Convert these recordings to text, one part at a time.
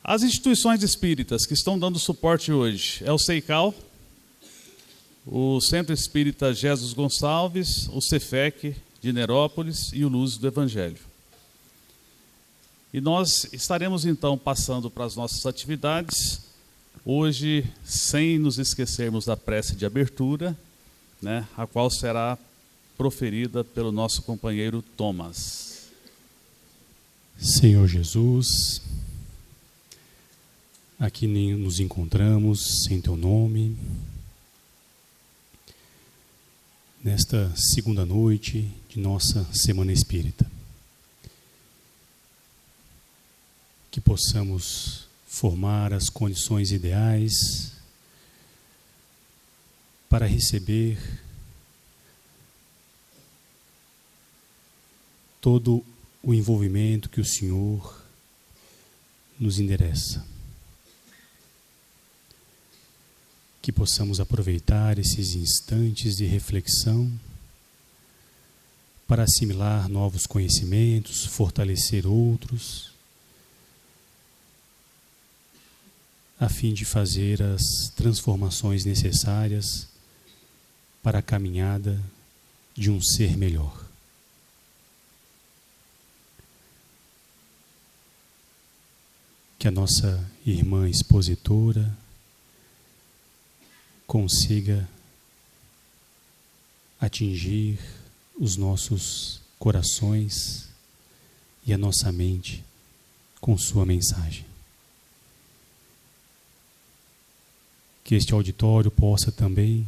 As instituições espíritas que estão dando suporte hoje é o CEICAL, o Centro Espírita Jesus Gonçalves, o CEFEC de Nerópolis e o Luz do Evangelho. E nós estaremos então passando para as nossas atividades, hoje sem nos esquecermos da prece de abertura, né, a qual será proferida pelo nosso companheiro Thomas. Senhor Jesus, aqui nos encontramos em Teu nome, nesta segunda noite de nossa Semana Espírita. Que possamos formar as condições ideais para receber todo o envolvimento que o Senhor nos endereça. Que possamos aproveitar esses instantes de reflexão para assimilar novos conhecimentos, fortalecer outros, a fim de fazer as transformações necessárias para a caminhada de um ser melhor. Que a nossa irmã expositora consiga atingir os nossos corações e a nossa mente com sua mensagem. Que este auditório possa também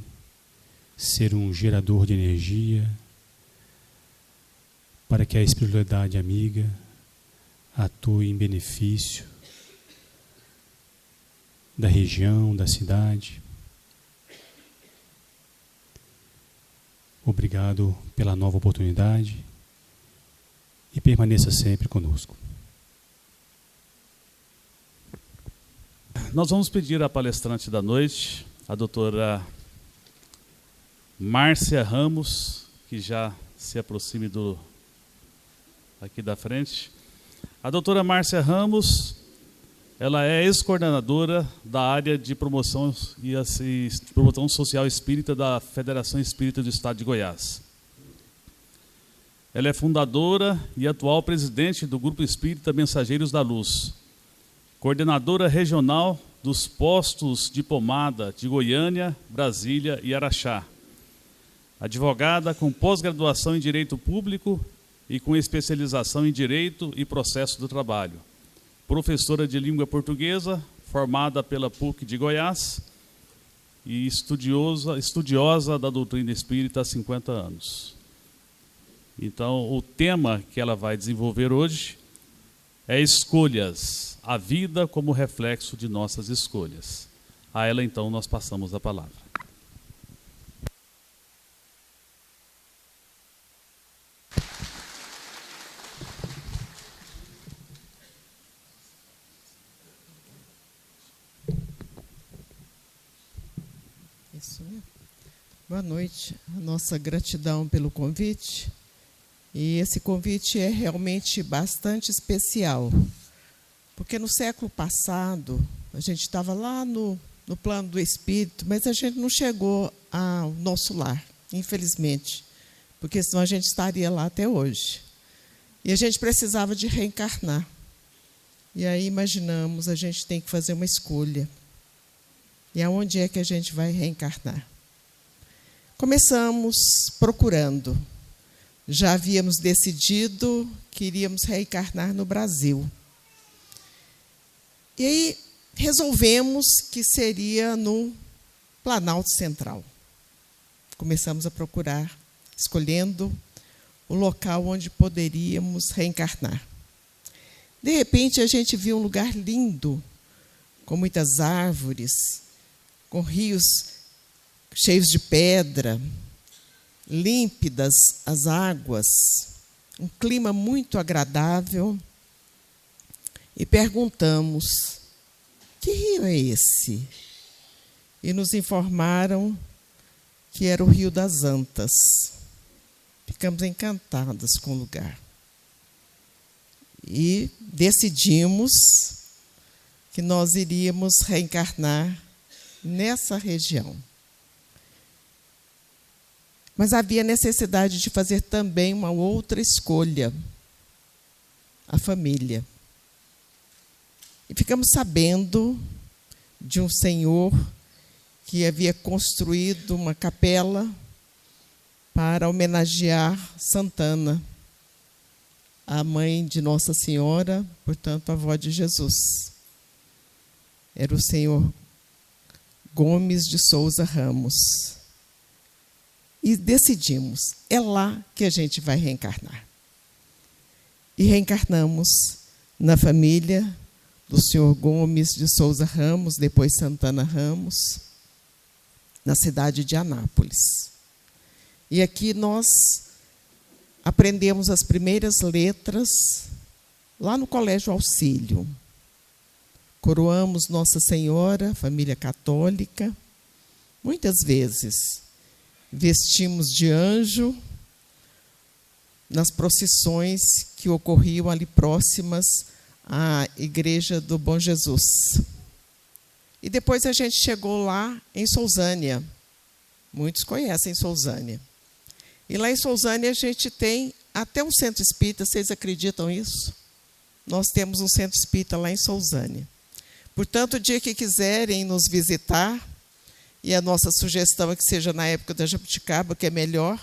ser um gerador de energia para que a espiritualidade amiga atue em benefício da região, da cidade. Obrigado pela nova oportunidade e permaneça sempre conosco. Nós vamos pedir à palestrante da noite, a doutora Márcia Ramos, que já se aproxime aqui da frente. A doutora Márcia Ramos, ela é ex-coordenadora da área de promoção social espírita da Federação Espírita do Estado de Goiás. Ela é fundadora e atual presidente do Grupo Espírita Mensageiros da Luz, coordenadora regional dos postos de pomada de Goiânia, Brasília e Araxá, advogada com pós-graduação em Direito Público e com especialização em Direito e Processo do Trabalho, professora de língua portuguesa, formada pela PUC de Goiás e estudiosa da doutrina espírita há 50 anos. Então, o tema que ela vai desenvolver hoje é escolhas, a vida como reflexo de nossas escolhas. A ela, então, nós passamos a palavra. Boa noite, a nossa gratidão pelo convite. E esse convite é realmente bastante especial, porque no século passado, a gente estava lá no plano do espírito, mas a gente não chegou ao nosso lar, infelizmente, porque senão a gente estaria lá até hoje. E a gente precisava de reencarnar. E aí imaginamos, a gente tem que fazer uma escolha. E aonde é que a gente vai reencarnar? Começamos procurando. Já havíamos decidido que iríamos reencarnar no Brasil. E aí resolvemos que seria no Planalto Central. Começamos a procurar, escolhendo o local onde poderíamos reencarnar. De repente, a gente viu um lugar lindo, com muitas árvores, com rios cheios de pedra, límpidas as águas, um clima muito agradável. E perguntamos, que rio é esse? E nos informaram que era o Rio das Antas. Ficamos encantadas com o lugar. E decidimos que nós iríamos reencarnar nessa região. Mas havia necessidade de fazer também uma outra escolha, a família. E ficamos sabendo de um senhor que havia construído uma capela para homenagear Santana, a mãe de Nossa Senhora, portanto, a avó de Jesus. Era o senhor Gomes de Souza Ramos. E decidimos, é lá que a gente vai reencarnar. E reencarnamos na família do senhor Gomes de Souza Ramos, depois Santana Ramos, na cidade de Anápolis. E aqui nós aprendemos as primeiras letras lá no Colégio Auxílio. Coroamos Nossa Senhora, família católica, muitas vezes vestimos de anjo nas procissões que ocorriam ali próximas à Igreja do Bom Jesus. E depois a gente chegou lá em Sousânia. Muitos conhecem Sousânia. E lá em Sousânia a gente tem até um centro espírita, vocês acreditam nisso? Nós temos um centro espírita lá em Sousânia. Portanto, o dia que quiserem nos visitar, e a nossa sugestão é que seja na época da Jabuticaba, que é melhor,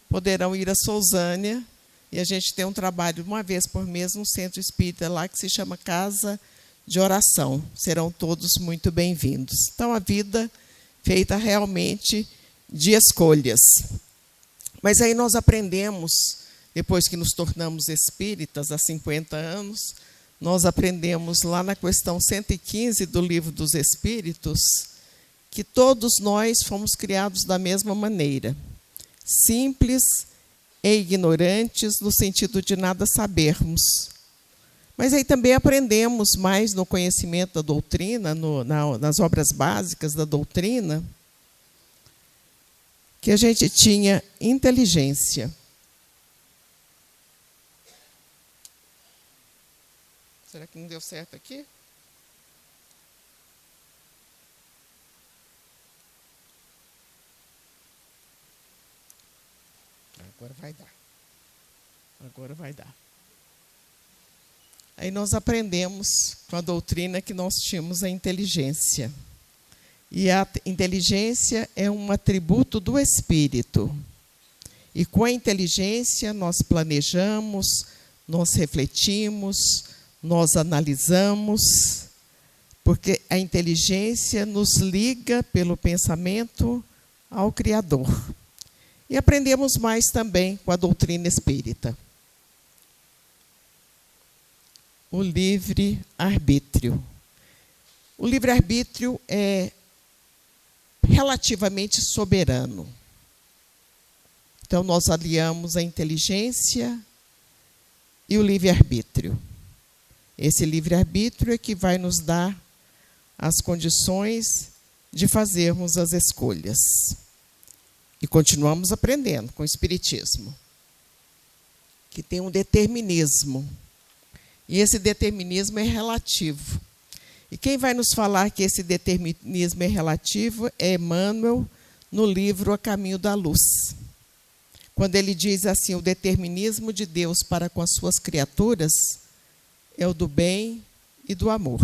poderão ir a Sousânia, e a gente tem um trabalho uma vez por mês no centro espírita lá, que se chama Casa de Oração. Serão todos muito bem-vindos. Então, a vida feita realmente de escolhas. Mas aí nós aprendemos, depois que nos tornamos espíritas, há 50 anos, nós aprendemos lá na questão 115 do Livro dos Espíritos, que todos nós fomos criados da mesma maneira, simples e ignorantes, no sentido de nada sabermos. Mas aí também aprendemos mais no conhecimento da doutrina, nas obras básicas da doutrina, que a gente tinha inteligência. Será que não deu certo aqui? Agora vai dar. Agora vai dar. Aí nós aprendemos com a doutrina que nós tínhamos a inteligência. E a inteligência é um atributo do espírito. E com a inteligência nós planejamos, nós refletimos, nós analisamos, porque a inteligência nos liga pelo pensamento ao Criador. E aprendemos mais também com a doutrina espírita. O livre-arbítrio. O livre-arbítrio é relativamente soberano. Então, nós aliamos a inteligência e o livre-arbítrio. Esse livre-arbítrio é que vai nos dar as condições de fazermos as escolhas. E continuamos aprendendo com o Espiritismo, que tem um determinismo. E esse determinismo é relativo. E quem vai nos falar que esse determinismo é relativo é Emmanuel, no livro A Caminho da Luz. Quando ele diz assim, o determinismo de Deus para com as suas criaturas é o do bem e do amor.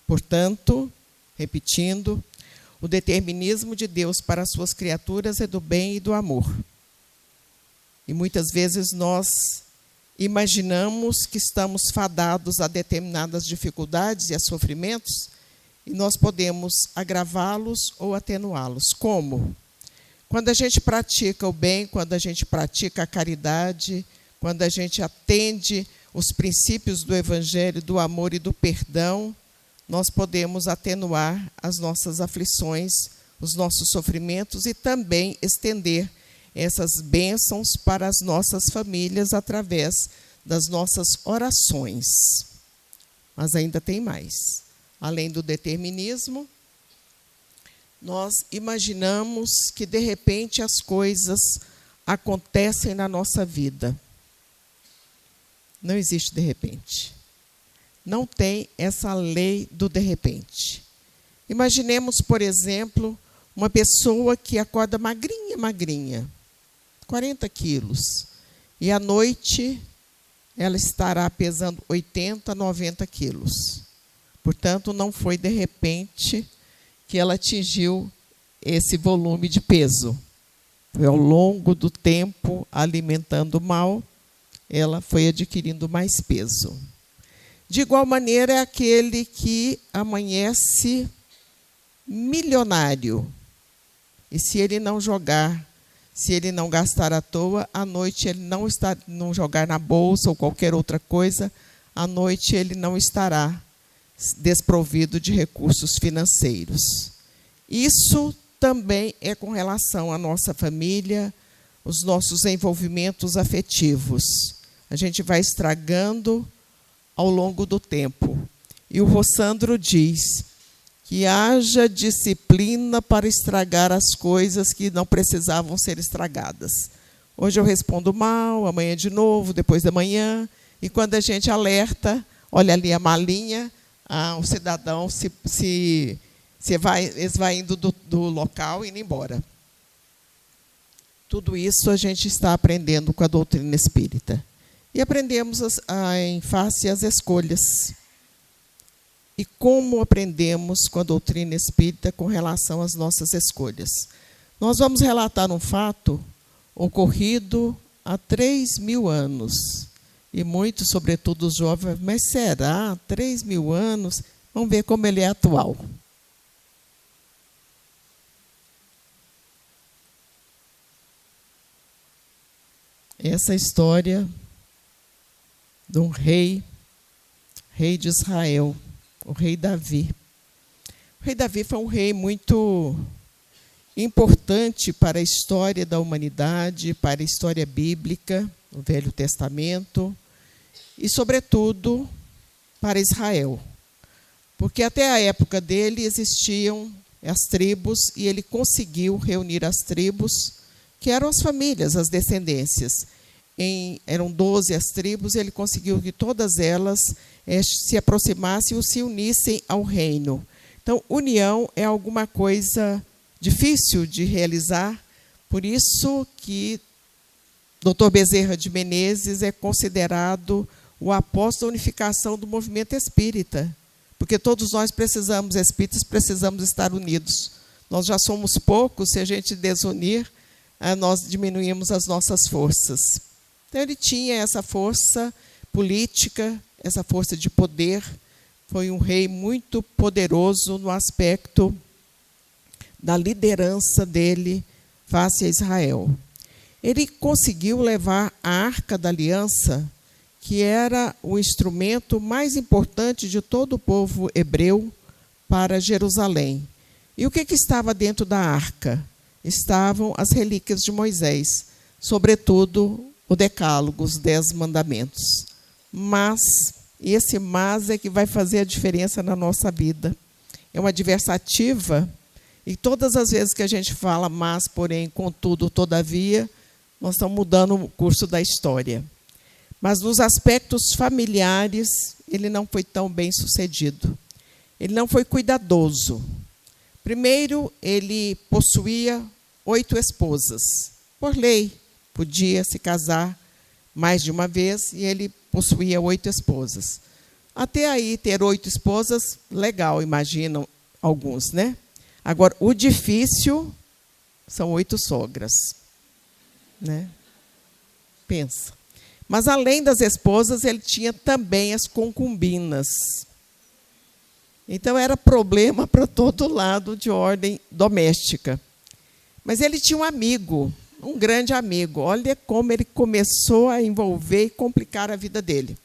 Portanto, repetindo, o determinismo de Deus para as suas criaturas é do bem e do amor. E muitas vezes nós imaginamos que estamos fadados a determinadas dificuldades e a sofrimentos, e nós podemos agravá-los ou atenuá-los. Como? Quando a gente pratica o bem, quando a gente pratica a caridade, quando a gente atende os princípios do Evangelho, do amor e do perdão, nós podemos atenuar as nossas aflições, os nossos sofrimentos e também estender essas bênçãos para as nossas famílias através das nossas orações. Mas ainda tem mais. Além do determinismo, nós imaginamos que, de repente, as coisas acontecem na nossa vida. Não existe de repente. não tem essa lei do de repente. Imaginemos, por exemplo, uma pessoa que acorda magrinha, magrinha, 40 quilos, e à noite ela estará pesando 80, 90 quilos. Portanto, não foi de repente que ela atingiu esse volume de peso. Foi ao longo do tempo, alimentando mal, ela foi adquirindo mais peso. De igual maneira, é aquele que amanhece milionário. E se ele não jogar, se ele não gastar à toa, à noite ele não jogar na bolsa ou qualquer outra coisa, à noite ele não estará desprovido de recursos financeiros. Isso também é com relação à nossa família, os nossos envolvimentos afetivos. A gente vai estragando ao longo do tempo. E o Rossandro diz que haja disciplina para estragar as coisas que não precisavam ser estragadas. Hoje eu respondo mal, amanhã de novo, depois da manhã, e quando a gente alerta, olha ali a malinha, o cidadão se esvaindo do local e indo embora. Tudo isso a gente está aprendendo com a doutrina espírita. E aprendemos em face às escolhas. E como aprendemos com a doutrina espírita com relação às nossas escolhas? Nós vamos relatar um fato ocorrido há 3.000 anos. E muitos, sobretudo os jovens, mas será 3.000 anos? Vamos ver como ele é atual. Essa história de um rei de Israel, o rei Davi. O rei Davi foi um rei muito importante para a história da humanidade, para a história bíblica, o Velho Testamento, e, sobretudo, para Israel. Porque até a época dele existiam as tribos, e ele conseguiu reunir as tribos, que eram as famílias, as descendências. Eram 12 as tribos, e ele conseguiu que todas elas se aproximassem ou se unissem ao reino. Então, união é alguma coisa difícil de realizar, por isso que Dr. Bezerra de Menezes é considerado o apóstolo da unificação do movimento espírita, porque todos nós precisamos, espíritas, precisamos estar unidos. Nós já somos poucos, se a gente desunir, nós diminuímos as nossas forças. Então, ele tinha essa força política, essa força de poder, foi um rei muito poderoso no aspecto da liderança dele face a Israel. Ele conseguiu levar a Arca da Aliança, que era o instrumento mais importante de todo o povo hebreu, para Jerusalém. E o que estava dentro da arca? Estavam as relíquias de Moisés, sobretudo o Decálogo, os 10 mandamentos. Mas, esse mas é que vai fazer a diferença na nossa vida. É uma adversativa, e todas as vezes que a gente fala mas, porém, contudo, todavia, nós estamos mudando o curso da história. Mas nos aspectos familiares, ele não foi tão bem sucedido. Ele não foi cuidadoso. Primeiro, ele possuía 8 esposas. Por lei, podia se casar mais de uma vez, e ele possuía 8 esposas. Até aí, ter 8 esposas, legal, imaginam alguns, né? Agora, o difícil são 8 sogras, né? Pensa. Mas, além das esposas, ele tinha também as concubinas. Então, era problema para todo lado de ordem doméstica. Mas ele tinha um amigo, um grande amigo. Olha como ele começou a envolver e complicar a vida dele.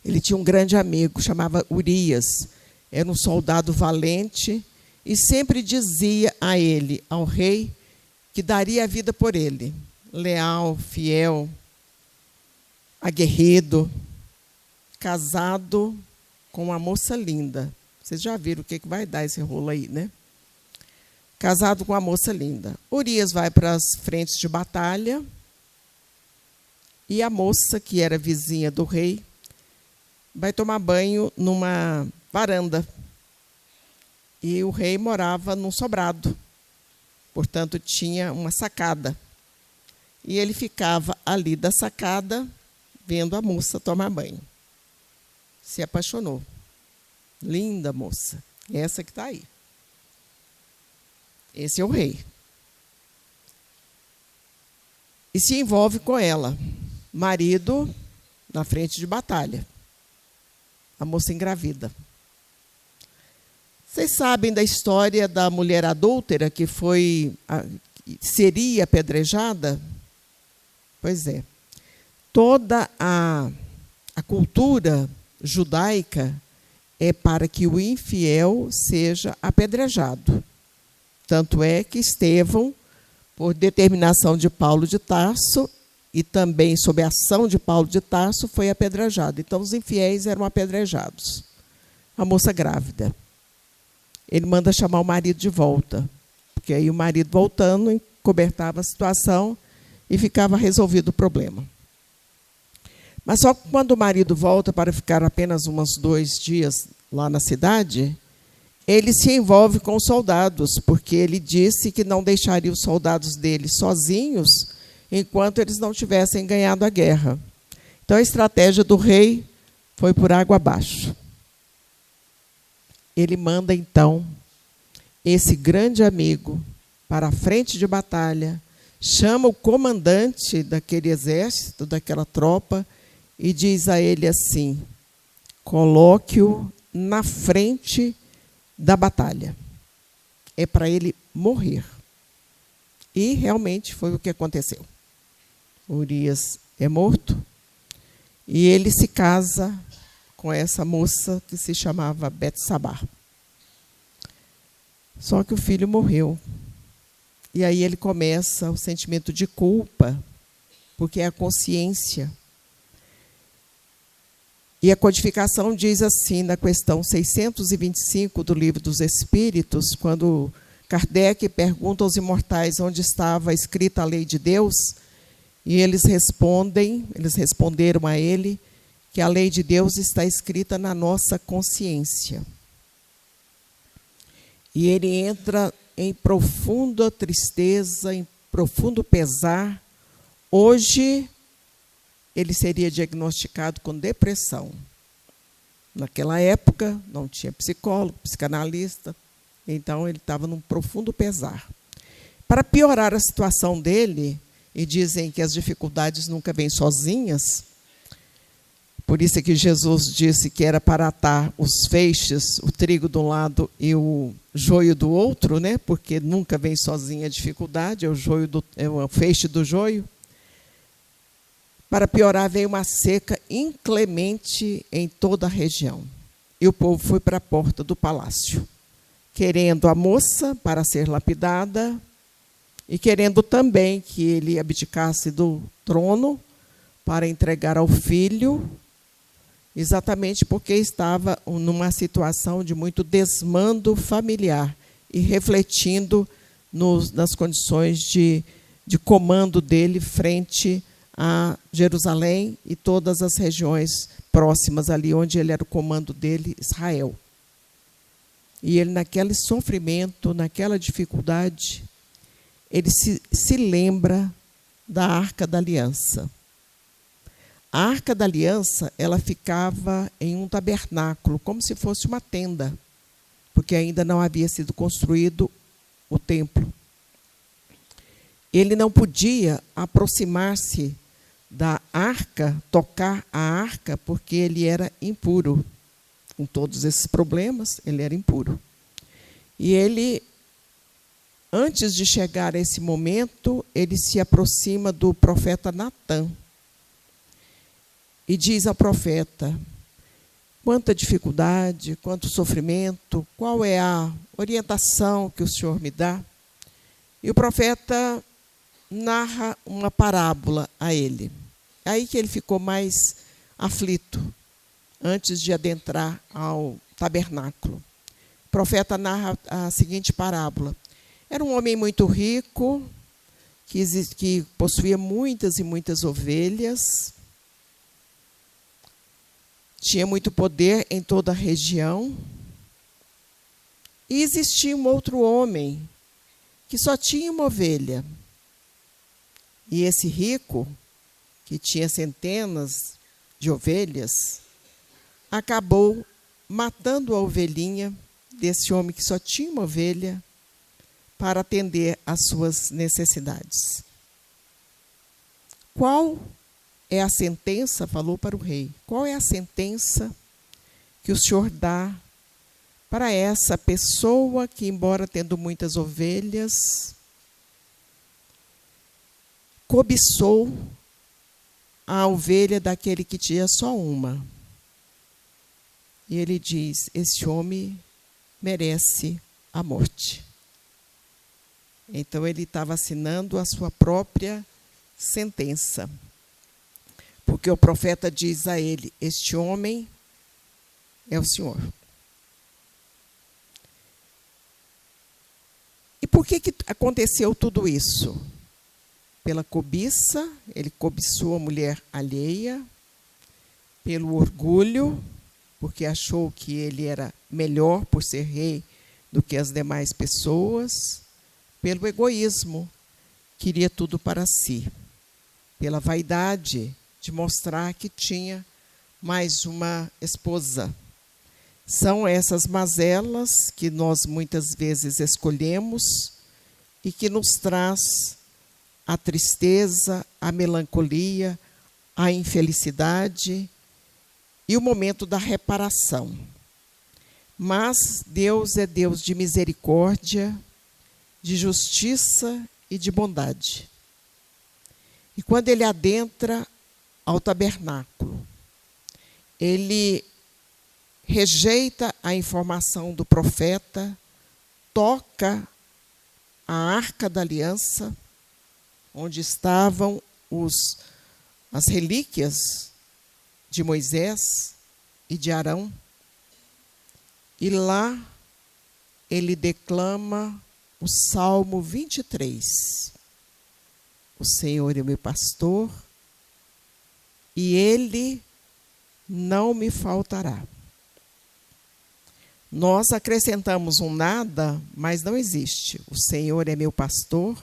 Ele tinha um grande amigo, chamava Urias. Era um soldado valente e sempre dizia a ele, ao rei, que daria a vida por ele. Leal, fiel, aguerrido, casado com uma moça linda. Vocês já viram o que vai dar esse rolo aí, né? Casado com uma moça linda. Urias vai para as frentes de batalha e a moça, que era vizinha do rei, vai tomar banho numa varanda. E o rei morava num sobrado, portanto, tinha uma sacada. E ele ficava ali da sacada, vendo a moça tomar banho. Se apaixonou. Linda moça. Essa que está aí. Esse é o rei. E se envolve com ela. Marido na frente de batalha. A moça engravida. Vocês sabem da história da mulher adúltera que seria apedrejada? Pois é. Toda a cultura judaica é para que o infiel seja apedrejado. Tanto é que Estevão, por determinação de Paulo de Tarso, e também sob a ação de Paulo de Tarso, foi apedrejado. Então, os infiéis eram apedrejados. A moça grávida. Ele manda chamar o marido de volta, porque aí o marido voltando encobertava a situação e ficava resolvido o problema. Mas só quando o marido volta para ficar apenas uns 2 dias lá na cidade, ele se envolve com os soldados, porque ele disse que não deixaria os soldados dele sozinhos enquanto eles não tivessem ganhado a guerra. Então, a estratégia do rei foi por água abaixo. Ele manda, então, esse grande amigo para a frente de batalha, chama o comandante daquele exército, daquela tropa, e diz a ele assim: coloque-o na frente da batalha. É para ele morrer. E realmente foi o que aconteceu. Urias é morto e ele se casa com essa moça que se chamava Betsabá. Só que o filho morreu. E aí ele começa o sentimento de culpa, porque é a consciência. E a codificação diz assim, na questão 625 do Livro dos Espíritos, quando Kardec pergunta aos imortais onde estava escrita a lei de Deus, e eles responderam a ele que a lei de Deus está escrita na nossa consciência. E ele entra em profunda tristeza, em profundo pesar. Hoje, ele seria diagnosticado com depressão. Naquela época, não tinha psicólogo, psicanalista, então ele estava num profundo pesar. Para piorar a situação dele, e dizem que as dificuldades nunca vêm sozinhas, por isso é que Jesus disse que era para atar os feixes, o trigo de um lado e o joio do outro, né? Porque nunca vem sozinha a dificuldade, é o feixe do joio. Para piorar, veio uma seca inclemente em toda a região. E o povo foi para a porta do palácio, querendo a moça para ser lapidada e querendo também que ele abdicasse do trono para entregar ao filho, exatamente porque estava numa situação de muito desmando familiar e refletindo nas condições de comando dele frente a Jerusalém e todas as regiões próximas ali onde ele era o comando dele, Israel. E ele, naquele sofrimento, naquela dificuldade, ele se lembra da Arca da Aliança. A Arca da Aliança, ela ficava em um tabernáculo, como se fosse uma tenda, porque ainda não havia sido construído o templo. Ele não podia aproximar-se da arca, tocar a arca, porque ele era impuro. Com todos esses problemas, ele era impuro. E ele, antes de chegar a esse momento, ele se aproxima do profeta Natã. E diz ao profeta: quanta dificuldade, quanto sofrimento, qual é a orientação que o Senhor me dá? E o profeta narra uma parábola a ele. Aí que ele ficou mais aflito, antes de adentrar ao tabernáculo. O profeta narra a seguinte parábola. Era um homem muito rico, que possuía muitas e muitas ovelhas. tinha muito poder em toda a região. E existia um outro homem que só tinha uma ovelha. E esse rico, que tinha centenas de ovelhas, acabou matando a ovelhinha desse homem que só tinha uma ovelha para atender às suas necessidades. Qual é a sentença? Falou para o rei. Qual é a sentença que o senhor dá para essa pessoa que, embora tendo muitas ovelhas, cobiçou a ovelha daquele que tinha só uma? E ele diz: esse homem merece a morte. Então ele estava assinando a sua própria sentença. Porque o profeta diz a ele: este homem é o Senhor. E por que aconteceu tudo isso? Pela cobiça, ele cobiçou a mulher alheia, pelo orgulho, porque achou que ele era melhor por ser rei do que as demais pessoas, pelo egoísmo, queria tudo para si, pela vaidade de mostrar que tinha mais uma esposa. São essas mazelas que nós muitas vezes escolhemos e que nos traz a tristeza, a melancolia, a infelicidade e o momento da reparação. Mas Deus é Deus de misericórdia, de justiça e de bondade. E quando ele adentra ao tabernáculo, ele rejeita a informação do profeta, toca a arca da aliança, onde estavam as relíquias de Moisés e de Arão, e lá ele declama o Salmo 23. O Senhor é meu pastor, e Ele não me faltará. Nós acrescentamos um nada, mas não existe. O Senhor é meu pastor,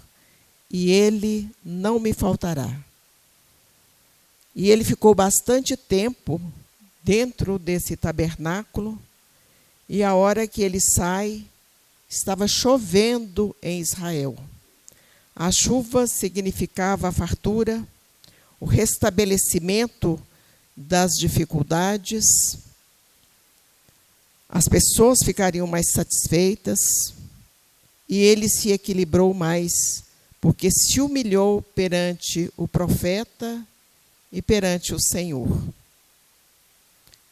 e Ele não me faltará. E ele ficou bastante tempo dentro desse tabernáculo, e a hora que ele sai, estava chovendo em Israel. A chuva significava a fartura, o restabelecimento das dificuldades. As pessoas ficariam mais satisfeitas e ele se equilibrou mais, porque se humilhou perante o profeta e perante o Senhor.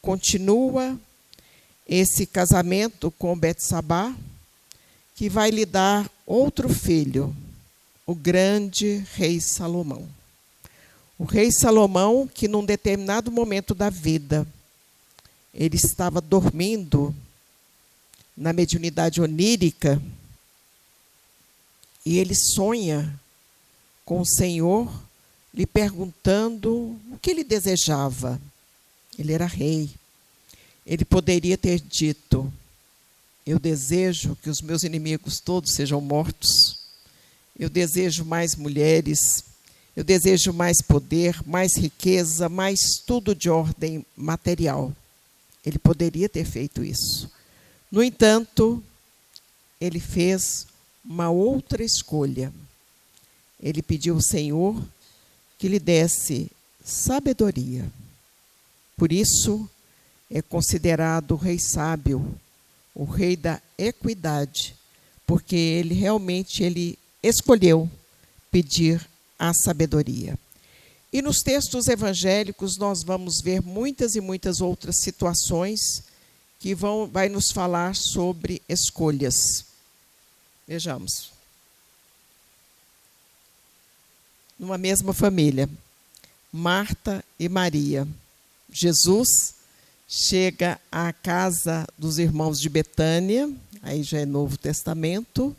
Continua esse casamento com Betsabá, que vai lhe dar outro filho, o grande rei Salomão. O rei Salomão, que num determinado momento da vida, ele estava dormindo na mediunidade onírica, e ele sonha com o Senhor, lhe perguntando o que ele desejava. Ele era rei. Ele poderia ter dito: eu desejo que os meus inimigos todos sejam mortos. Eu desejo mais mulheres. Eu desejo mais poder, mais riqueza, mais tudo de ordem material. Ele poderia ter feito isso. No entanto, ele fez uma outra escolha. Ele pediu ao Senhor que lhe desse sabedoria. Por isso, é considerado o rei sábio, o rei da equidade, porque ele realmente escolheu pedir a sabedoria. E nos textos evangélicos nós vamos ver muitas e muitas outras situações que vai nos falar sobre escolhas. Vejamos. Numa mesma família, Marta e Maria. Jesus chega à casa dos irmãos de Betânia, aí já é Novo Testamento,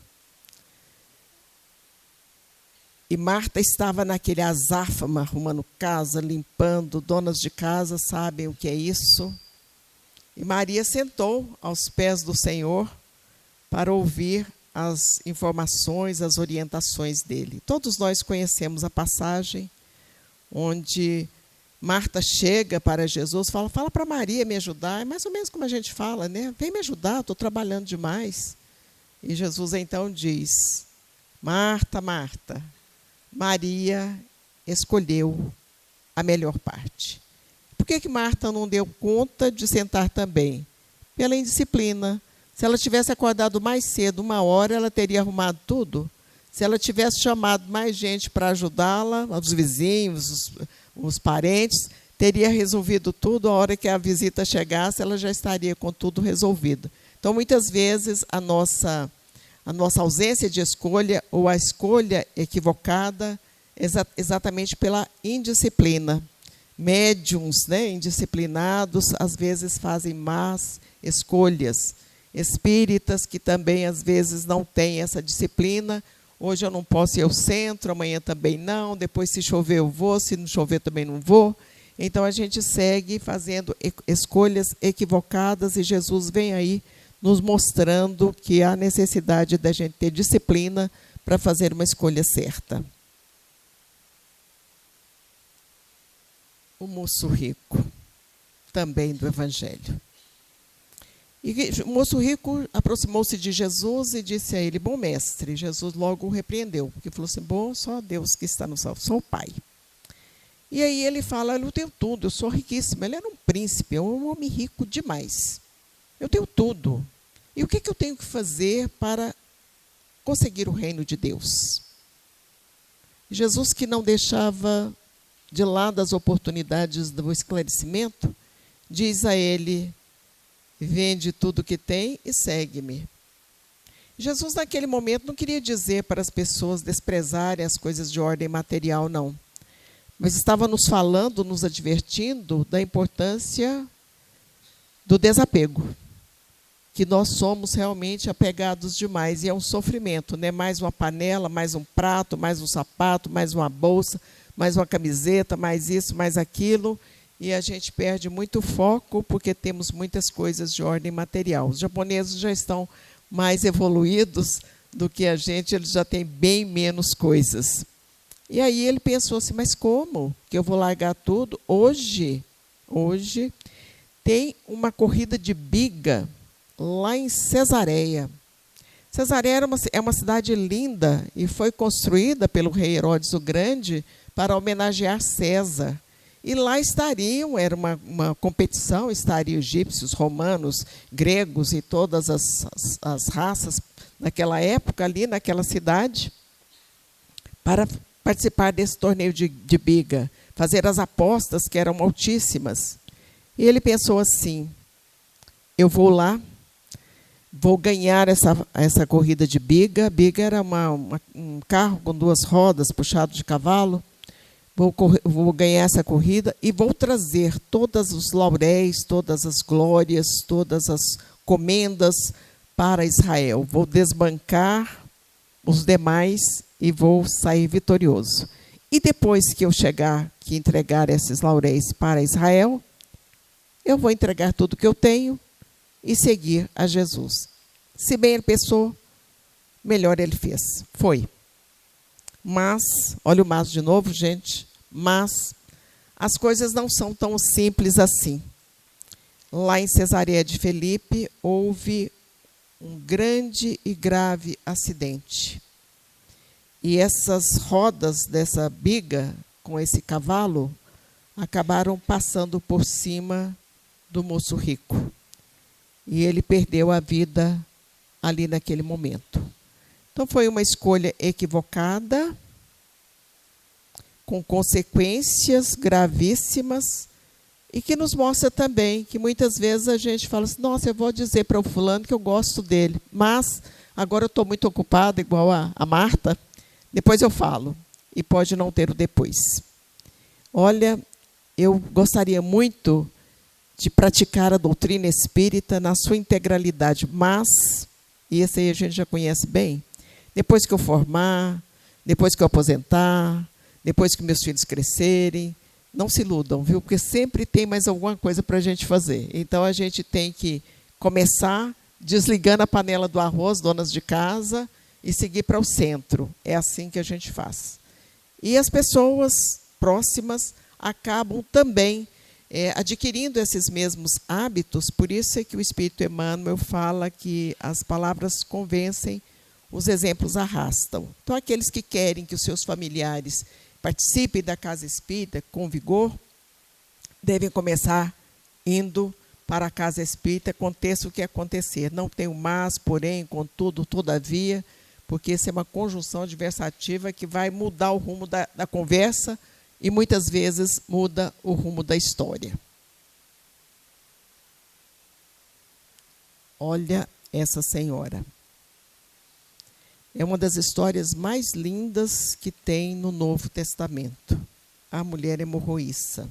e Marta estava naquele azáfama, arrumando casa, limpando. Donas de casa sabem o que é isso. E Maria sentou aos pés do Senhor para ouvir as informações, as orientações dele. Todos nós conhecemos a passagem onde Marta chega para Jesus, fala para Maria me ajudar. É mais ou menos como a gente fala, né? Vem me ajudar, estou trabalhando demais. E Jesus então diz: Marta, Marta, Maria escolheu a melhor parte. Por que Marta não deu conta de sentar também? Pela indisciplina. Se ela tivesse acordado mais cedo, 1 hora, ela teria arrumado tudo. Se ela tivesse chamado mais gente para ajudá-la, os vizinhos, os parentes, teria resolvido tudo. A hora que a visita chegasse, ela já estaria com tudo resolvido. Então, muitas vezes, a nossa ausência de escolha ou a escolha equivocada é exatamente pela indisciplina. Médiuns, né, indisciplinados, às vezes fazem más escolhas. Espíritas que também, às vezes, não têm essa disciplina. Hoje eu não posso ir ao centro, amanhã também não, depois se chover eu vou, se não chover também não vou. Então, a gente segue fazendo escolhas equivocadas e Jesus vem aí nos mostrando que há necessidade da gente ter disciplina para fazer uma escolha certa. O moço rico, também do Evangelho. E o moço rico aproximou-se de Jesus e disse a ele: bom mestre. Jesus logo o repreendeu, porque falou assim: bom, só Deus que está no céu, sou o Pai. E aí ele fala: eu tenho tudo, eu sou riquíssimo. Ele era um príncipe, um homem rico demais. Eu tenho tudo. E o que eu tenho que fazer para conseguir o reino de Deus? Jesus, que não deixava de lado as oportunidades do esclarecimento, diz a ele: vende tudo que tem e segue-me. Jesus, naquele momento, não queria dizer para as pessoas desprezarem as coisas de ordem material, não. Mas estava nos falando, nos advertindo da importância do desapego. Que nós somos realmente apegados demais. E é um sofrimento, né? Mais uma panela, mais um prato, mais um sapato, mais uma bolsa, mais uma camiseta, mais isso, mais aquilo. E a gente perde muito foco porque temos muitas coisas de ordem material. Os japoneses já estão mais evoluídos do que a gente, eles já têm bem menos coisas. E aí ele pensou assim: mas como que eu vou largar tudo? Hoje tem uma corrida de biga lá em Cesareia. Cesareia é uma cidade linda e foi construída pelo rei Herodes o Grande para homenagear César. E lá estariam, era uma competição, estariam egípcios, romanos, gregos e todas as raças naquela época, ali naquela cidade, para participar desse torneio de biga, fazer as apostas que eram altíssimas. E ele pensou assim: eu vou lá, vou ganhar essa corrida de biga. Biga era um carro com 2 rodas, puxado de cavalo. Vou ganhar essa corrida e vou trazer todos os lauréis, todas as glórias, todas as comendas para Israel. Vou desbancar os demais e vou sair vitorioso. E depois que eu que entregar esses lauréis para Israel, eu vou entregar tudo que eu tenho e seguir a Jesus. Se bem ele pensou, melhor ele fez. Foi. Mas, olha o mas de novo, gente, mas as coisas não são tão simples assim. Lá em Cesareia de Filipe, houve um grande e grave acidente. E essas rodas dessa biga, com esse cavalo, acabaram passando por cima do moço rico. E ele perdeu a vida ali naquele momento. Então, foi uma escolha equivocada, com consequências gravíssimas, e que nos mostra também que muitas vezes a gente fala assim: nossa, eu vou dizer para o fulano que eu gosto dele, mas agora eu estou muito ocupada, igual a Marta, depois eu falo, e pode não ter o depois. Olha, eu gostaria muito de praticar a doutrina espírita na sua integralidade, mas, e esse aí a gente já conhece bem, depois que eu formar, depois que eu aposentar, depois que meus filhos crescerem, não se iludam, viu? Porque sempre tem mais alguma coisa para a gente fazer. Então, a gente tem que começar desligando a panela do arroz, donas de casa, e seguir para o centro. É assim que a gente faz. E as pessoas próximas acabam também adquirindo esses mesmos hábitos. Por isso é que o Espírito Emmanuel fala que as palavras convencem, os exemplos arrastam. Então, aqueles que querem que os seus familiares participem da casa espírita com vigor, devem começar indo para a casa espírita, aconteça o que acontecer. Não tem o mas, porém, contudo, todavia, porque essa é uma conjunção adversativa que vai mudar o rumo da conversa e, muitas vezes, muda o rumo da história. Olha essa senhora. É uma das histórias mais lindas que tem no Novo Testamento. A mulher hemorroíça.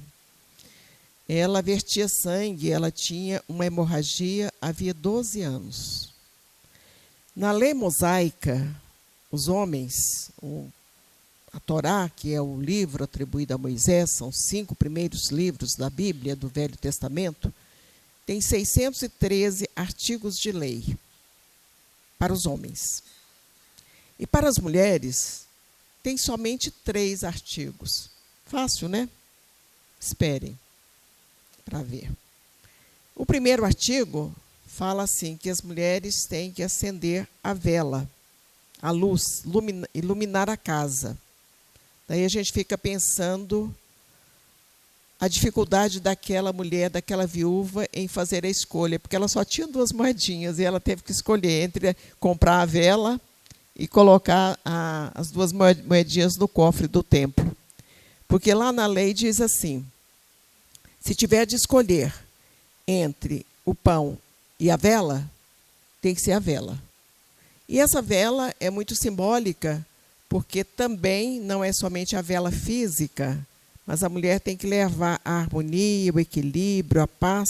Ela vertia sangue, ela tinha uma hemorragia havia 12 anos. Na lei mosaica, os homens, a Torá, que é o livro atribuído a Moisés, são os 5 primeiros livros da Bíblia, do Velho Testamento, tem 613 artigos de lei para os homens. E para as mulheres, tem somente 3 artigos. Fácil, né? Esperem para ver. O primeiro artigo fala assim, que as mulheres têm que acender a vela, a luz, iluminar a casa. Daí a gente fica pensando a dificuldade daquela mulher, daquela viúva, em fazer a escolha, porque ela só tinha 2 moedinhas, e ela teve que escolher entre comprar a vela e colocar as 2 moedinhas no cofre do templo. Porque lá na lei diz assim, se tiver de escolher entre o pão e a vela, tem que ser a vela. E essa vela é muito simbólica, porque também não é somente a vela física, mas a mulher tem que levar a harmonia, o equilíbrio, a paz,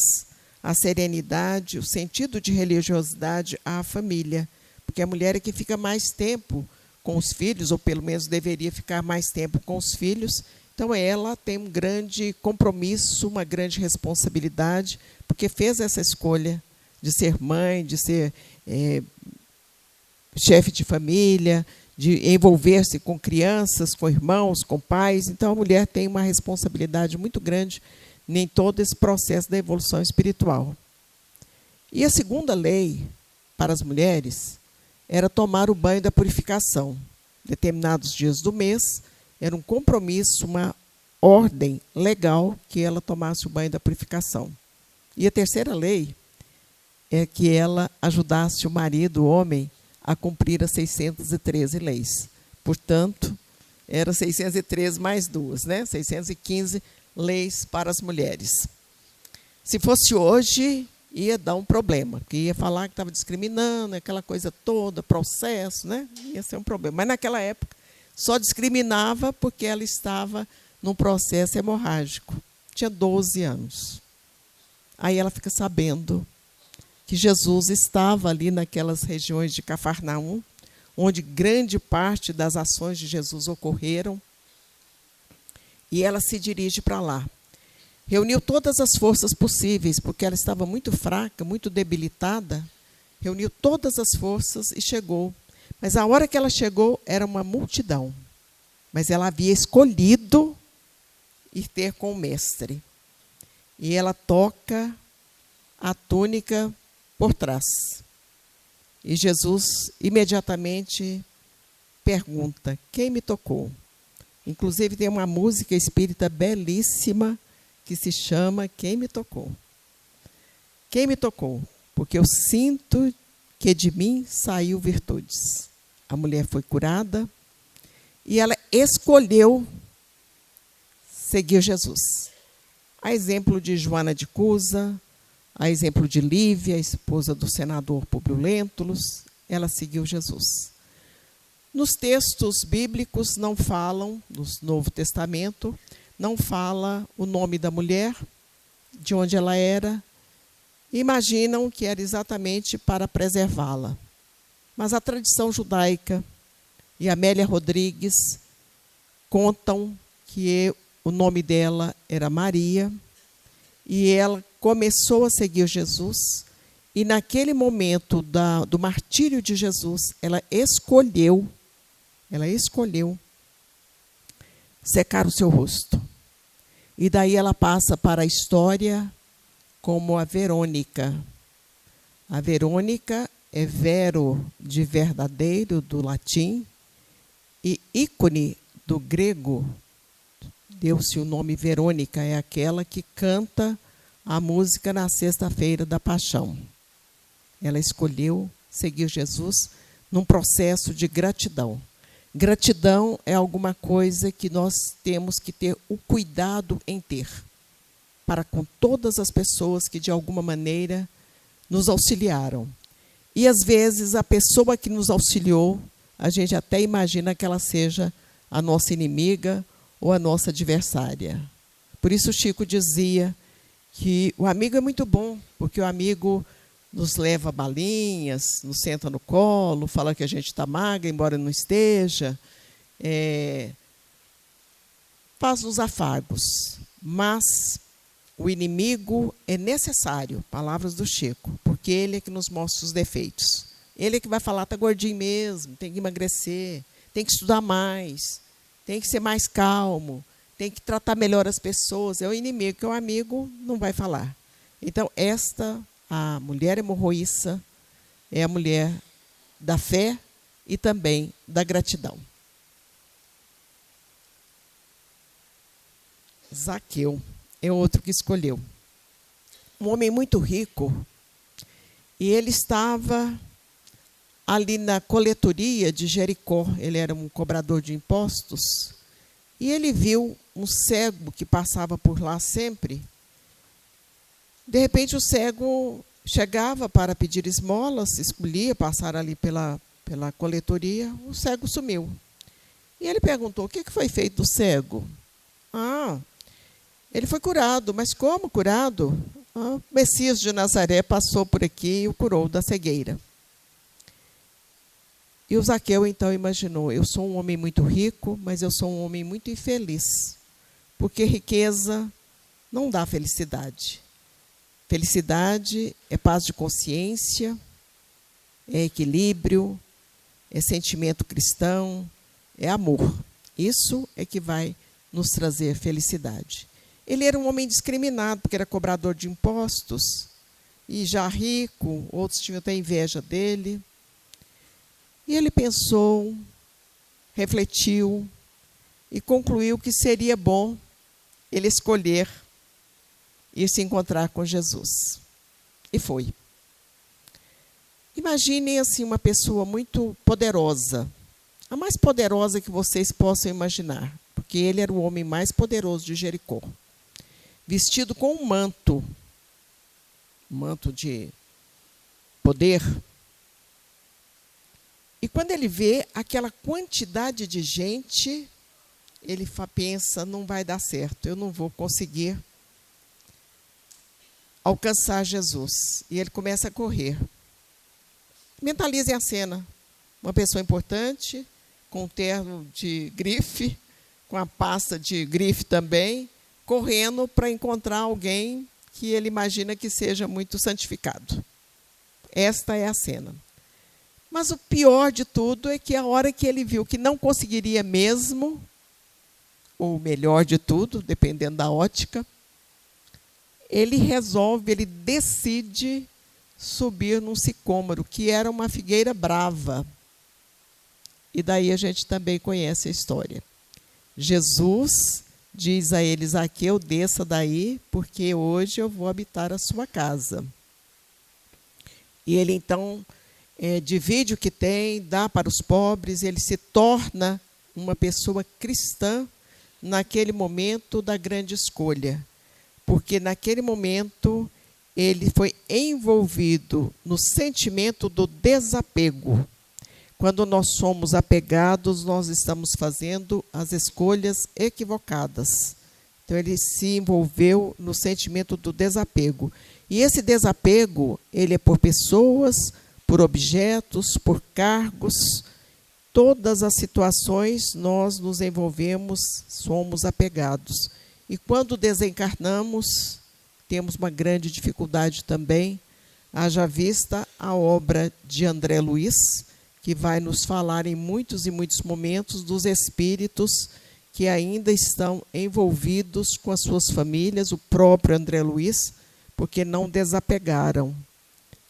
a serenidade, o sentido de religiosidade à família. Porque a mulher é que fica mais tempo com os filhos, ou pelo menos deveria ficar mais tempo com os filhos. Então, ela tem um grande compromisso, uma grande responsabilidade, porque fez essa escolha de ser mãe, de ser chefe de família, de envolver-se com crianças, com irmãos, com pais. Então, a mulher tem uma responsabilidade muito grande em todo esse processo da evolução espiritual. E a segunda lei para as mulheres era tomar o banho da purificação. Determinados dias do mês, era um compromisso, uma ordem legal que ela tomasse o banho da purificação. E a terceira lei é que ela ajudasse o marido, o homem, a cumprir as 613 leis. Portanto, era 613 mais 2, né? 615 leis para as mulheres. Se fosse hoje, ia dar um problema, porque ia falar que estava discriminando, aquela coisa toda, processo, né? Ia ser um problema. Mas naquela época, só discriminava porque ela estava num processo hemorrágico. Tinha 12 anos. Aí ela fica sabendo que Jesus estava ali naquelas regiões de Cafarnaum, onde grande parte das ações de Jesus ocorreram, e ela se dirige para lá. Reuniu todas as forças possíveis, porque ela estava muito fraca, muito debilitada, reuniu todas as forças e chegou. Mas a hora que ela chegou, era uma multidão. Mas ela havia escolhido ir ter com o mestre. E ela toca a túnica por trás. E Jesus imediatamente pergunta, quem me tocou? Inclusive tem uma música espírita belíssima que se chama Quem me tocou? Quem me tocou? Porque eu sinto que de mim saiu virtudes. A mulher foi curada e ela escolheu seguir Jesus. A exemplo de Joana de Cusa, a exemplo de Lívia, a esposa do senador Públio Lentulus, ela seguiu Jesus. Nos textos bíblicos não falam, no Novo Testamento, não fala o nome da mulher, de onde ela era. Imaginam que era exatamente para preservá-la. Mas a tradição judaica e Amélia Rodrigues contam que o nome dela era Maria, e ela começou a seguir Jesus, e naquele momento do martírio de Jesus, ela escolheu secar o seu rosto. E daí ela passa para a história como a Verônica. A Verônica é vero, de verdadeiro, do latim, e ícone, do grego. Deu-se o nome Verônica, é aquela que canta a música na sexta-feira da Paixão. Ela escolheu seguir Jesus num processo de gratidão. Gratidão é alguma coisa que nós temos que ter o cuidado em ter para com todas as pessoas que, de alguma maneira, nos auxiliaram. E, às vezes, a pessoa que nos auxiliou, a gente até imagina que ela seja a nossa inimiga ou a nossa adversária. Por isso, Chico dizia que o amigo é muito bom, porque o amigo nos leva balinhas, nos senta no colo, fala que a gente está magra, embora não esteja, faz os afagos. Mas o inimigo é necessário, palavras do Chico, porque ele é que nos mostra os defeitos. Ele é que vai falar, está gordinho mesmo, tem que emagrecer, tem que estudar mais, tem que ser mais calmo, tem que tratar melhor as pessoas. É o inimigo, que o amigo não vai falar. Então, a mulher hemorroíça é a mulher da fé e também da gratidão. Zaqueu é outro que escolheu. Um homem muito rico, e ele estava ali na coletoria de Jericó. Ele era um cobrador de impostos, e ele viu um cego que passava por lá sempre. De repente, o cego chegava para pedir esmolas, escolhia passar ali pela coletoria, o cego sumiu. E ele perguntou, o que foi feito do cego? Ele foi curado. Mas como curado? O Messias de Nazaré passou por aqui e o curou da cegueira. E o Zaqueu, então, imaginou, eu sou um homem muito rico, mas eu sou um homem muito infeliz, porque riqueza não dá felicidade. Felicidade é paz de consciência, é equilíbrio, é sentimento cristão, é amor. Isso é que vai nos trazer felicidade. Ele era um homem discriminado, porque era cobrador de impostos, e já rico, outros tinham até inveja dele. E ele pensou, refletiu e concluiu que seria bom ele escolher ir se encontrar com Jesus. E foi. Imaginem assim uma pessoa muito poderosa, a mais poderosa que vocês possam imaginar, porque ele era o homem mais poderoso de Jericó, vestido com um manto de poder. E quando ele vê aquela quantidade de gente, ele pensa, não vai dar certo, eu não vou conseguir alcançar Jesus. E ele começa a correr. Mentalizem a cena. Uma pessoa importante, com um terno de grife, com a pasta de grife também, correndo para encontrar alguém que ele imagina que seja muito santificado. Esta é a cena. Mas o pior de tudo é que a hora que ele viu que não conseguiria mesmo, ou o melhor de tudo, dependendo da ótica, ele decide subir num sicômoro, que era uma figueira brava. E daí a gente também conhece a história. Jesus diz a ele, Zaqueu, desça daí, porque hoje eu vou habitar a sua casa. E ele, então, divide o que tem, dá para os pobres, ele se torna uma pessoa cristã naquele momento da grande escolha. Porque naquele momento ele foi envolvido no sentimento do desapego. Quando nós somos apegados, nós estamos fazendo as escolhas equivocadas. Então, ele se envolveu no sentimento do desapego. E esse desapego, ele é por pessoas, por objetos, por cargos. Todas as situações nós nos envolvemos, somos apegados. E quando desencarnamos, temos uma grande dificuldade também, haja vista a obra de André Luiz, que vai nos falar em muitos e muitos momentos dos espíritos que ainda estão envolvidos com as suas famílias, o próprio André Luiz, porque não desapegaram.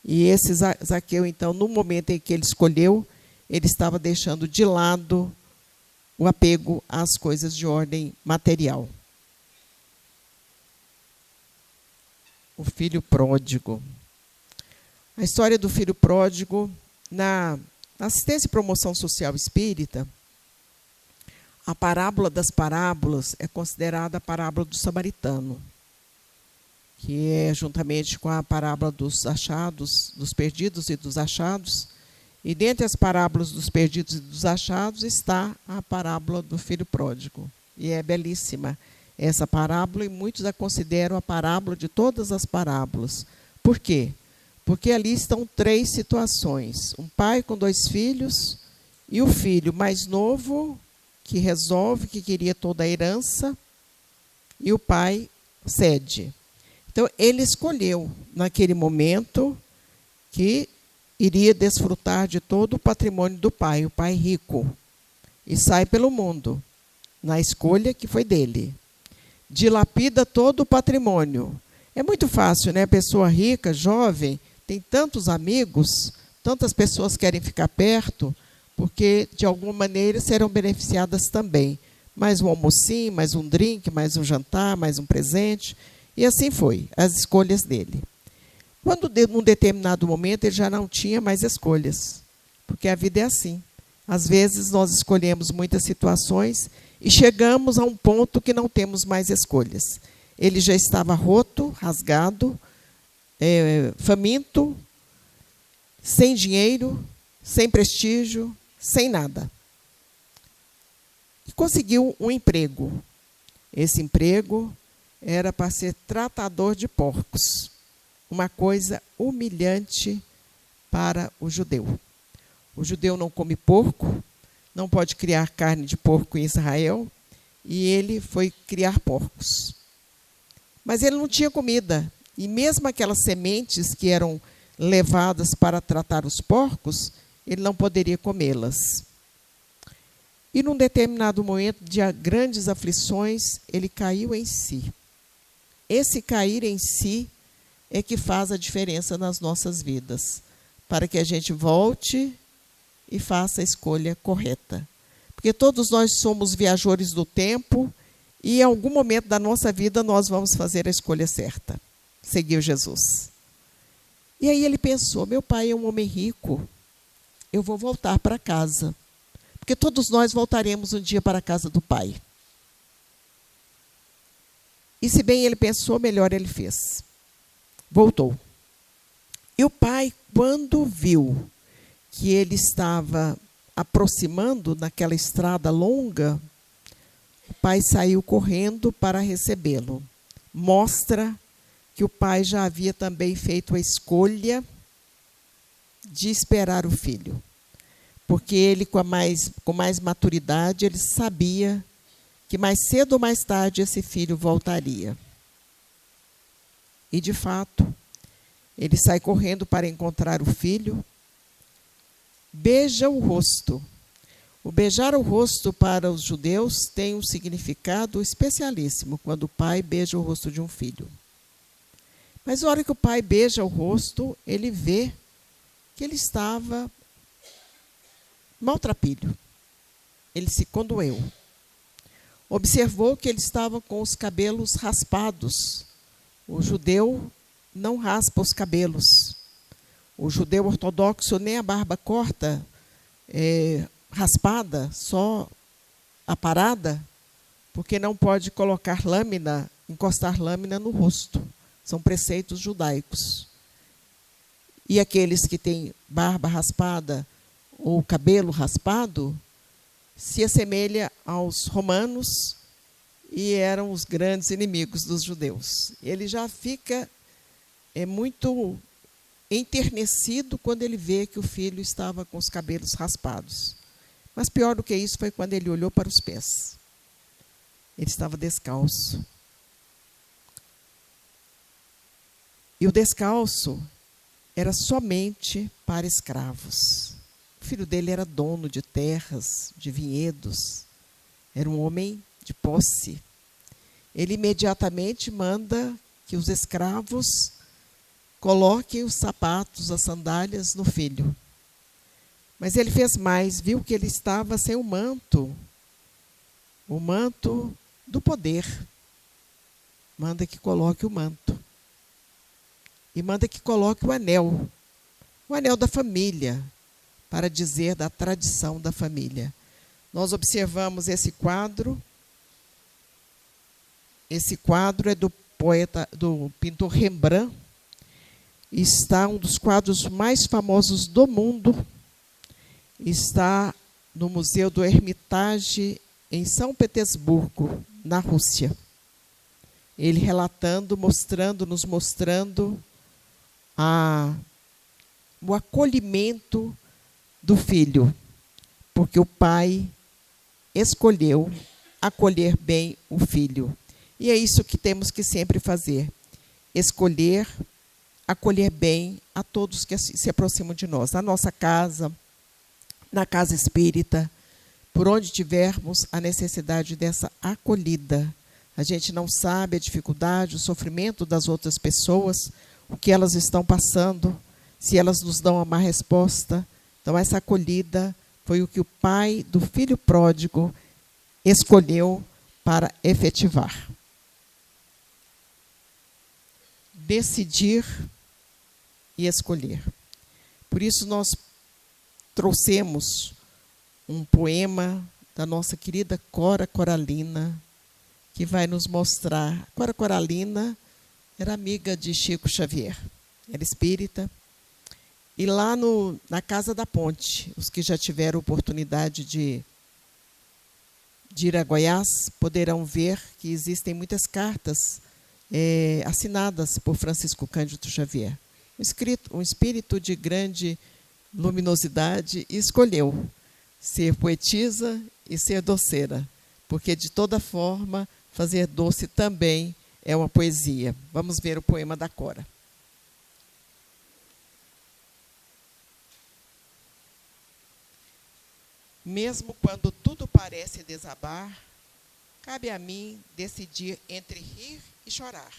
E esse Zaqueu, então, no momento em que ele escolheu, ele estava deixando de lado o apego às coisas de ordem material. O filho pródigo. A história do filho pródigo, na assistência e promoção social espírita, a parábola das parábolas é considerada a parábola do samaritano, que é juntamente com a parábola dos achados, dos perdidos e dos achados. E dentre as parábolas dos perdidos e dos achados está a parábola do filho pródigo. E é belíssima essa parábola, e muitos a consideram a parábola de todas as parábolas. Por quê? Porque ali estão 3 situações. Um pai com 2 filhos e o filho mais novo, que resolve que queria toda a herança, e o pai cede. Então, ele escolheu, naquele momento, que iria desfrutar de todo o patrimônio do pai, o pai rico, e sai pelo mundo, na escolha que foi dele. Dilapida todo o patrimônio. É muito fácil, né? Pessoa rica, jovem, tem tantos amigos, tantas pessoas querem ficar perto, porque, de alguma maneira, serão beneficiadas também. Mais um almocinho, mais um drink, mais um jantar, mais um presente. E assim foi, as escolhas dele. Quando, num determinado momento, ele já não tinha mais escolhas, porque a vida é assim. Às vezes, nós escolhemos muitas situações e chegamos a um ponto que não temos mais escolhas. Ele já estava roto, rasgado, faminto, sem dinheiro, sem prestígio, sem nada. E conseguiu um emprego. Esse emprego era para ser tratador de porcos. Uma coisa humilhante para o judeu. O judeu não come porco, não pode criar carne de porco em Israel, e ele foi criar porcos. Mas ele não tinha comida, e mesmo aquelas sementes que eram levadas para tratar os porcos, ele não poderia comê-las. E num determinado momento de grandes aflições, ele caiu em si. Esse cair em si é que faz a diferença nas nossas vidas, para que a gente volte e faça a escolha correta. Porque todos nós somos viajores do tempo e em algum momento da nossa vida nós vamos fazer a escolha certa, seguir Jesus. E aí ele pensou, meu pai é um homem rico, eu vou voltar para casa, porque todos nós voltaremos um dia para a casa do pai. E se bem ele pensou, melhor ele fez. Voltou. E o pai, quando viu que ele estava aproximando naquela estrada longa, o pai saiu correndo para recebê-lo. Mostra que o pai já havia também feito a escolha de esperar o filho. Porque ele, com mais maturidade, ele sabia que mais cedo ou mais tarde esse filho voltaria. E, de fato, ele sai correndo para encontrar o filho, beija o rosto. O beijar o rosto para os judeus tem um significado especialíssimo, quando o pai beija o rosto de um filho. Mas na hora que o pai beija o rosto, ele vê que ele estava maltrapilho. Ele se condoeu. Observou que ele estava com os cabelos raspados. O judeu não raspa os cabelos. O judeu ortodoxo nem a barba corta, raspada, só aparada, porque não pode colocar lâmina, encostar lâmina no rosto. São preceitos judaicos. E aqueles que têm barba raspada ou cabelo raspado se assemelha aos romanos e eram os grandes inimigos dos judeus. Ele já fica muito enternecido quando ele vê que o filho estava com os cabelos raspados. Mas pior do que isso foi quando ele olhou para os pés. Ele estava descalço. E o descalço era somente para escravos. O filho dele era dono de terras, de vinhedos, era um homem de posse. Ele imediatamente manda que os escravos coloquem os sapatos, as sandálias no filho. Mas ele fez mais, viu que ele estava sem o manto do poder. Manda que coloque o manto. E manda que coloque o anel da família, para dizer da tradição da família. Nós observamos esse quadro. Esse quadro é do pintor Rembrandt. Está um dos quadros mais famosos do mundo. Está no Museu do Hermitage, em São Petersburgo, na Rússia. Ele relatando, nos mostrando o acolhimento do filho, porque o pai escolheu acolher bem o filho. E é isso que temos que sempre fazer, escolher, acolher bem a todos que se aproximam de nós, na nossa casa, na casa espírita, por onde tivermos a necessidade dessa acolhida. A gente não sabe a dificuldade, o sofrimento das outras pessoas, o que elas estão passando, se elas nos dão uma má resposta. Então, essa acolhida foi o que o pai do filho pródigo escolheu para efetivar. Decidir e escolher. Por isso, nós trouxemos um poema da nossa querida Cora Coralina, que vai nos mostrar. Cora Coralina era amiga de Chico Xavier, era espírita. E lá na Casa da Ponte, os que já tiveram oportunidade de ir a Goiás poderão ver que existem muitas cartas assinadas por Francisco Cândido Xavier. Um espírito de grande luminosidade, e escolheu ser poetisa e ser doceira, porque, de toda forma, fazer doce também é uma poesia. Vamos ver o poema da Cora. Mesmo quando tudo parece desabar, cabe a mim decidir entre rir e chorar,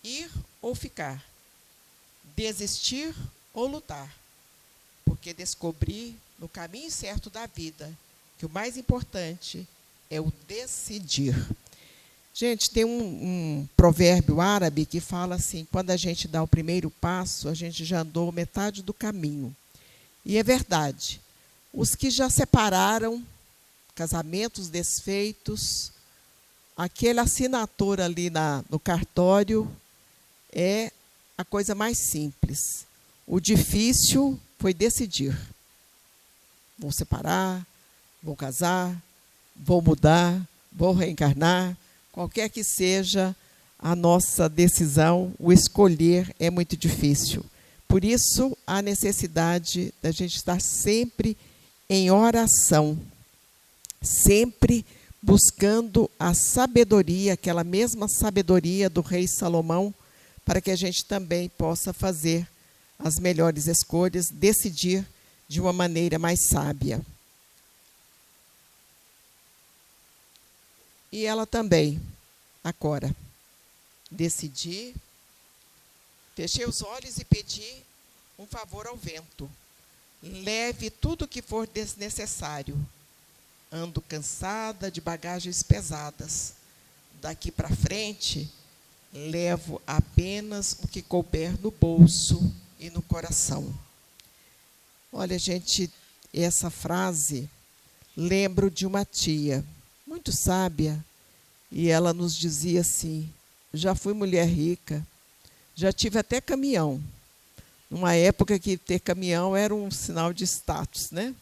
ir ou ficar, desistir ou lutar, porque descobri no caminho certo da vida que o mais importante é o decidir. Gente, tem um provérbio árabe que fala assim: quando a gente dá o primeiro passo, a gente já andou metade do caminho. E é verdade. Os que já separaram, casamentos desfeitos, aquela assinatura ali no cartório é a coisa mais simples. O difícil foi decidir. Vou separar, vou casar, vou mudar, vou reencarnar. Qualquer que seja a nossa decisão, o escolher é muito difícil. Por isso, a necessidade da gente estar sempre em oração, sempre buscando a sabedoria, aquela mesma sabedoria do rei Salomão, para que a gente também possa fazer as melhores escolhas, decidir de uma maneira mais sábia. E ela também, a Cora, decidi, fechei os olhos e pedi um favor ao vento. Leve tudo o que for desnecessário. Ando cansada de bagagens pesadas. Daqui para frente, levo apenas o que couber no bolso e no coração. Olha, gente, essa frase lembro de uma tia, muito sábia, e ela nos dizia assim: já fui mulher rica, já tive até caminhão. Numa época que ter caminhão era um sinal de status, né?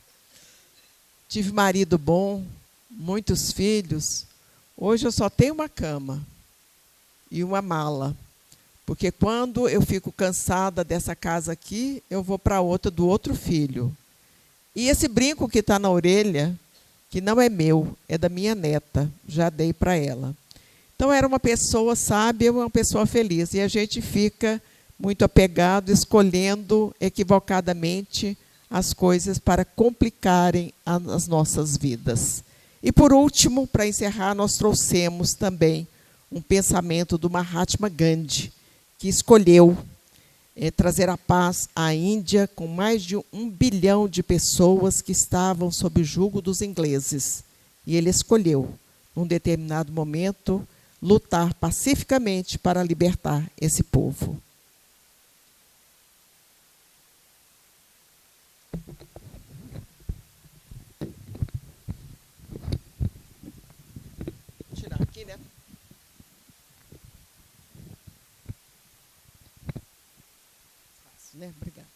Tive marido bom, muitos filhos. Hoje eu só tenho uma cama e uma mala. Porque quando eu fico cansada dessa casa aqui, eu vou para outra do outro filho. E esse brinco que está na orelha, que não é meu, é da minha neta, já dei para ela. Então, era uma pessoa sábia, uma pessoa feliz. E a gente fica muito apegado, escolhendo equivocadamente as coisas para complicarem as nossas vidas. E, por último, para encerrar, nós trouxemos também um pensamento do Mahatma Gandhi, que escolheu trazer a paz à Índia, com mais de 1 bilhão de pessoas que estavam sob o jugo dos ingleses. E ele escolheu, num determinado momento, lutar pacificamente para libertar esse povo. Vou tirar aqui, né? Fácil, né? Obrigada.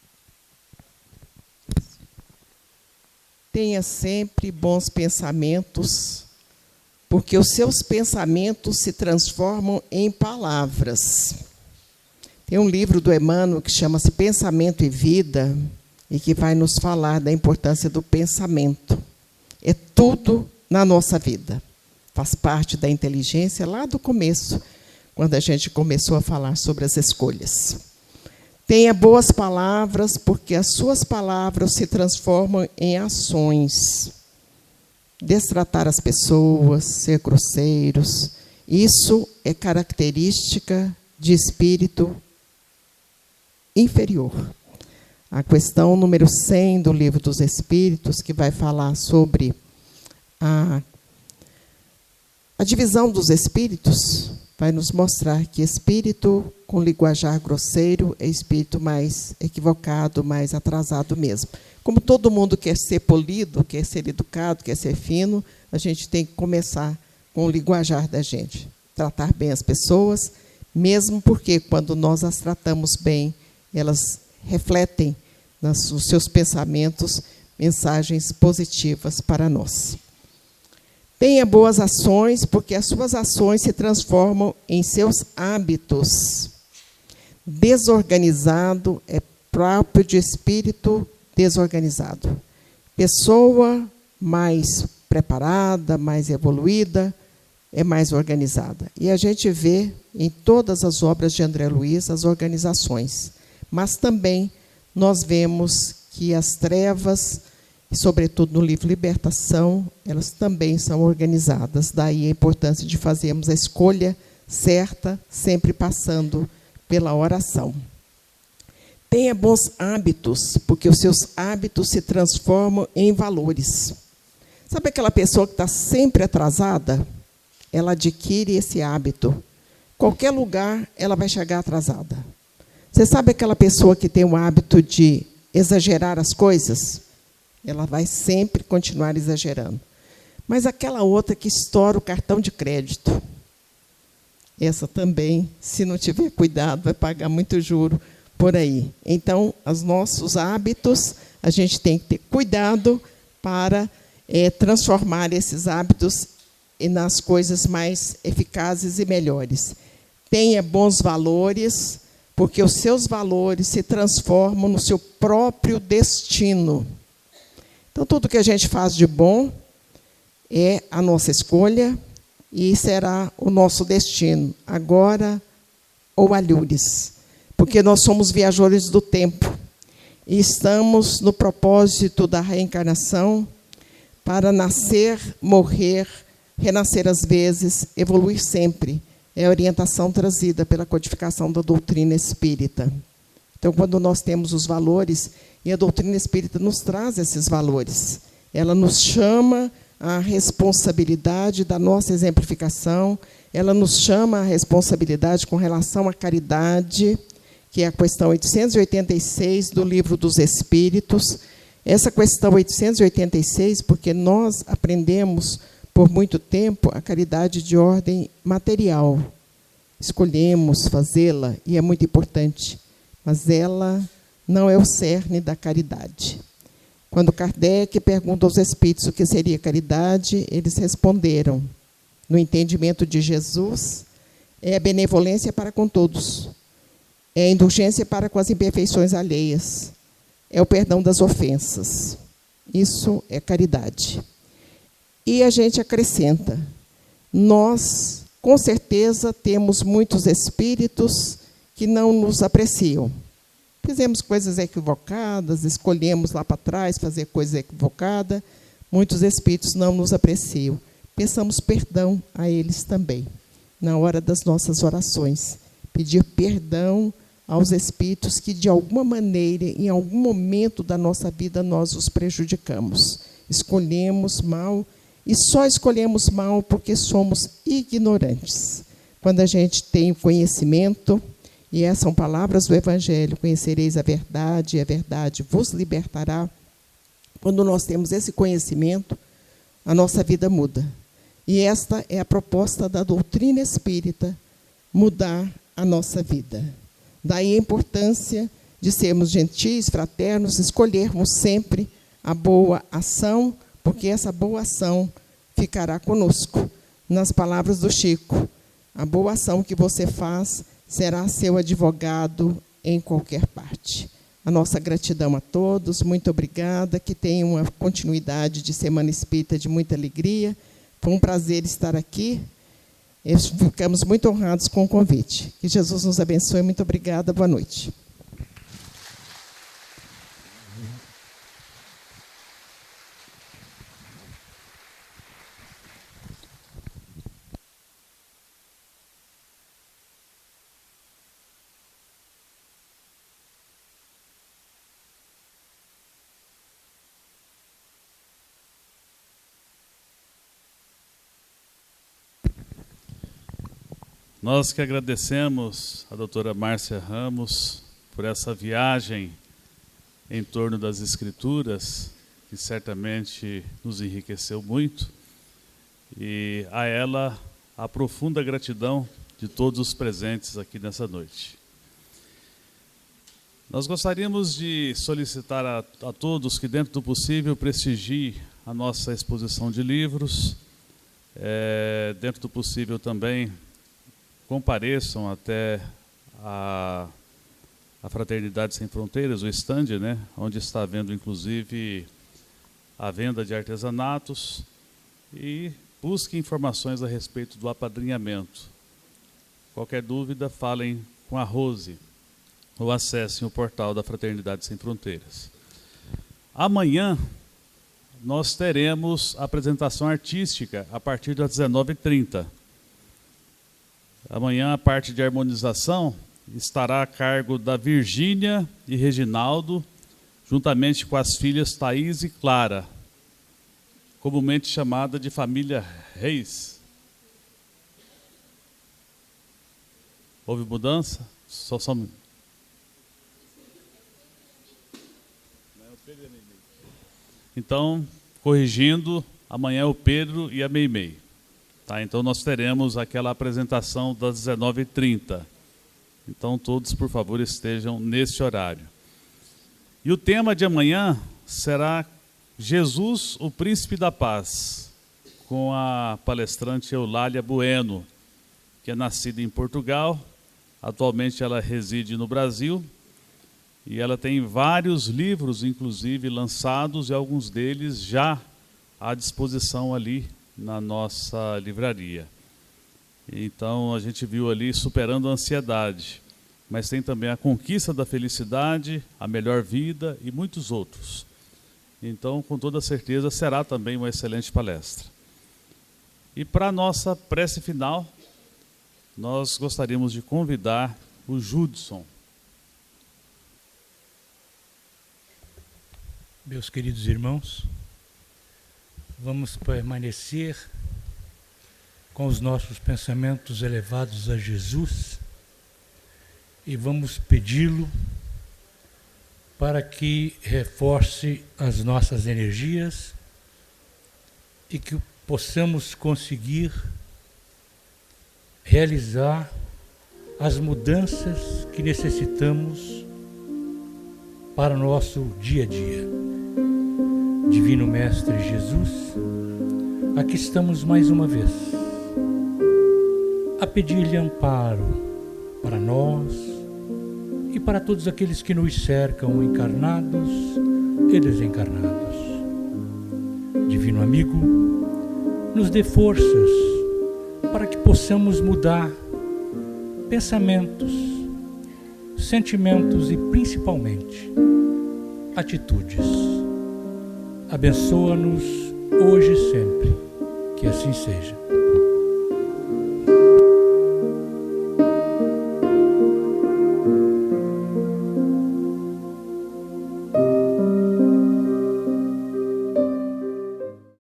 Tenha sempre bons pensamentos, porque os seus pensamentos se transformam em palavras. Tem um livro do Emmanuel que chama-se Pensamento e Vida, e que vai nos falar da importância do pensamento. É tudo na nossa vida. Faz parte da inteligência lá do começo, quando a gente começou a falar sobre as escolhas. Tenha boas palavras, porque as suas palavras se transformam em ações. Destratar as pessoas, ser grosseiros, isso é característica de espírito inferior. A questão número 100 do Livro dos Espíritos, que vai falar sobre a divisão dos espíritos, vai nos mostrar que espírito com linguajar grosseiro é espírito mais equivocado, mais atrasado mesmo. Como todo mundo quer ser polido, quer ser educado, quer ser fino, a gente tem que começar com o linguajar da gente. Tratar bem as pessoas, mesmo porque, quando nós as tratamos bem, elas refletem nos seus pensamentos mensagens positivas para nós. Tenha boas ações, porque as suas ações se transformam em seus hábitos. Desorganizado é próprio de espírito desorganizado. Pessoa mais preparada, mais evoluída, é mais organizada. E a gente vê em todas as obras de André Luiz as organizações. Mas também nós vemos que as trevas, e sobretudo no livro Libertação, elas também são organizadas. Daí a importância de fazermos a escolha certa, sempre passando pela oração. Tenha bons hábitos, porque os seus hábitos se transformam em valores. Sabe aquela pessoa que está sempre atrasada? Ela adquire esse hábito. Qualquer lugar, ela vai chegar atrasada. Você sabe aquela pessoa que tem o hábito de exagerar as coisas? Ela vai sempre continuar exagerando. Mas aquela outra que estoura o cartão de crédito, essa também, se não tiver cuidado, vai pagar muito juro por aí. Então, os nossos hábitos, a gente tem que ter cuidado para transformar esses hábitos nas coisas mais eficazes e melhores. Tenha bons valores, porque os seus valores se transformam no seu próprio destino. Então, tudo que a gente faz de bom é a nossa escolha e será o nosso destino, agora ou alhures. Porque nós somos viajores do tempo e estamos no propósito da reencarnação para nascer, morrer, renascer às vezes, evoluir sempre. É a orientação trazida pela codificação da doutrina espírita. Então, quando nós temos os valores, e a doutrina espírita nos traz esses valores, ela nos chama à responsabilidade da nossa exemplificação, ela nos chama à responsabilidade com relação à caridade, que é a questão 886 do Livro dos Espíritos. Essa questão 886, porque nós aprendemos por muito tempo a caridade de ordem material. Escolhemos fazê-la, e é muito importante, mas ela não é o cerne da caridade. Quando Kardec pergunta aos espíritos o que seria caridade, eles responderam, no entendimento de Jesus, é a benevolência para com todos, é a indulgência para com as imperfeições alheias, é o perdão das ofensas. Isso é caridade. E a gente acrescenta, nós Com certeza temos muitos espíritos que não nos apreciam. Fizemos coisas equivocadas, escolhemos lá para trás fazer coisa equivocada. Muitos espíritos não nos apreciam. Peçamos perdão a eles também, na hora das nossas orações. Pedir perdão aos espíritos que, de alguma maneira, em algum momento da nossa vida, nós os prejudicamos. Escolhemos mal, e só escolhemos mal porque somos ignorantes. Quando a gente tem conhecimento, e essas são palavras do Evangelho, conhecereis a verdade, e a verdade vos libertará. Quando nós temos esse conhecimento, a nossa vida muda. E esta é a proposta da doutrina espírita, mudar a nossa vida. Daí a importância de sermos gentis, fraternos, escolhermos sempre a boa ação, porque essa boa ação ficará conosco. Nas palavras do Chico, a boa ação que você faz será seu advogado em qualquer parte. A nossa gratidão a todos, muito obrigada, que tenham uma continuidade de Semana Espírita de muita alegria. Foi um prazer estar aqui. Ficamos muito honrados com o convite. Que Jesus nos abençoe. Muito obrigada. Boa noite. Nós que agradecemos a doutora Márcia Ramos por essa viagem em torno das Escrituras, que certamente nos enriqueceu muito, e a ela a profunda gratidão de todos os presentes aqui nessa noite. Nós gostaríamos de solicitar a todos que, dentro do possível, prestigiem a nossa exposição de livros, dentro do possível também, compareçam até a Fraternidade Sem Fronteiras, o stand, né, onde está havendo, inclusive, a venda de artesanatos, e busquem informações a respeito do apadrinhamento. Qualquer dúvida, falem com a Rose, ou acessem o portal da Fraternidade Sem Fronteiras. Amanhã, nós teremos a apresentação artística a partir das 19h30. Amanhã a parte de harmonização estará a cargo da Virgínia e Reginaldo, juntamente com as filhas Thaís e Clara, comumente chamada de família Reis. Houve mudança? Só Então, corrigindo, amanhã é o Pedro e a Meimei. Tá, então nós teremos aquela apresentação das 19h30. Então todos, por favor, estejam nesse horário. E o tema de amanhã será Jesus, o Príncipe da Paz, com a palestrante Eulália Bueno, que é nascida em Portugal, atualmente ela reside no Brasil, e ela tem vários livros, inclusive, lançados, e alguns deles já à disposição ali na nossa livraria. Então, a gente viu ali Superando a Ansiedade, mas tem também A Conquista da Felicidade, A Melhor Vida e muitos outros. Então, com toda certeza, será também uma excelente palestra. E para a nossa prece final, nós gostaríamos de convidar o Judson. Meus queridos irmãos, vamos permanecer com os nossos pensamentos elevados a Jesus e vamos pedi-lo para que reforce as nossas energias e que possamos conseguir realizar as mudanças que necessitamos para o nosso dia a dia. Divino Mestre Jesus, aqui estamos mais uma vez a pedir-lhe amparo para nós e para todos aqueles que nos cercam, encarnados e desencarnados. Divino amigo, nos dê forças para que possamos mudar pensamentos, sentimentos e principalmente atitudes. Abençoa-nos hoje e sempre, que assim seja.